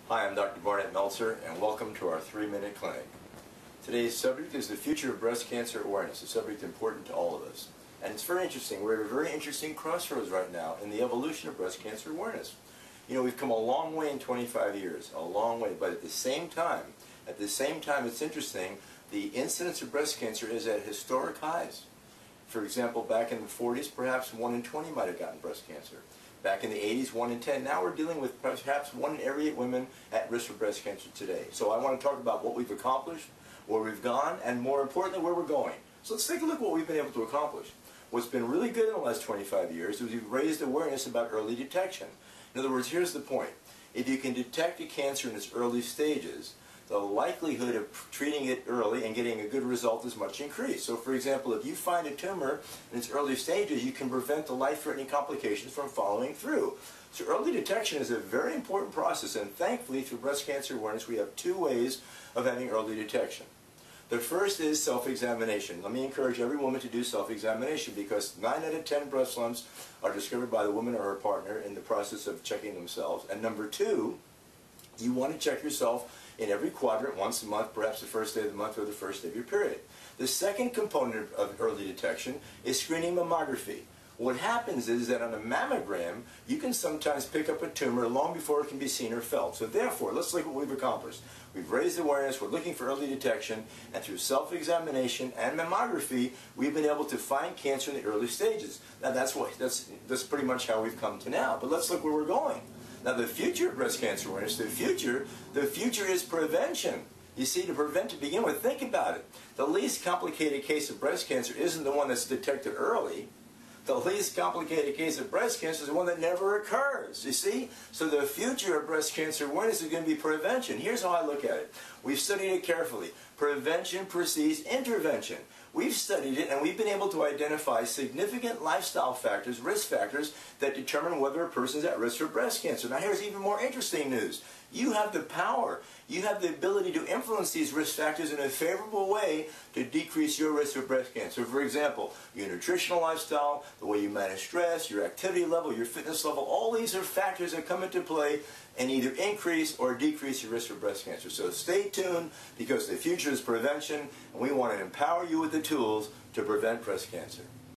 Hi, I'm Dr. Barnett Meltzer, and welcome to our 3-Minute Clinic. Today's subject is the future of breast cancer awareness, a subject important to all of us. And it's very interesting. We're at a very interesting crossroads right now in the evolution of breast cancer awareness. You know, we've come a long way in 25 years, a long way, but at the same time, it's interesting, the incidence of breast cancer is at historic highs. For example, back in the 40s, perhaps 1 in 20 might have gotten breast cancer. Back in the 80s, 1 in 10. Now we're dealing with perhaps 1 in every 8 women at risk for breast cancer today. So I want to talk about what we've accomplished, where we've gone, and more importantly, where we're going. So let's take a look at what we've been able to accomplish. What's been really good in the last 25 years is we've raised awareness about early detection. In other words, here's the point. If you can detect a cancer in its early stages, the likelihood of treating it early and getting a good result is much increased. So for example, if you find a tumor in its early stages, you can prevent the life-threatening complications from following through. So early detection is a very important process, and thankfully through breast cancer awareness we have 2 ways of having early detection. The first is self-examination. Let me encourage every woman to do self-examination because 9 out of 10 breast lumps are discovered by the woman or her partner in the process of checking themselves. And number 2, you want to check yourself in every quadrant once a month, perhaps the first day of the month or the first day of your period. The second component of early detection is screening mammography. What happens is that on a mammogram, you can sometimes pick up a tumor long before it can be seen or felt. So therefore, let's look at what we've accomplished. We've raised awareness, we're looking for early detection, and through self-examination and mammography, we've been able to find cancer in the early stages. Now that's pretty much how we've come to now, but let's look where we're going. Now the future of breast cancer awareness, the future is prevention. You see, to prevent to begin with, think about it. The least complicated case of breast cancer isn't the one that's detected early. The least complicated case of breast cancer is the one that never occurs, you see? So the future of breast cancer awareness is going to be prevention. Here's how I look at it. We've studied it carefully. Prevention precedes intervention. We've studied it and we've been able to identify significant lifestyle factors, risk factors, that determine whether a person is at risk for breast cancer. Now here's even more interesting news. You have the power, you have the ability to influence these risk factors in a favorable way to decrease your risk of breast cancer. For example, your nutritional lifestyle, the way you manage stress, your activity level, your fitness level, all these are factors that come into play and either increase or decrease your risk for breast cancer. So stay tuned because the future is prevention and we want to empower you with the tools to prevent breast cancer.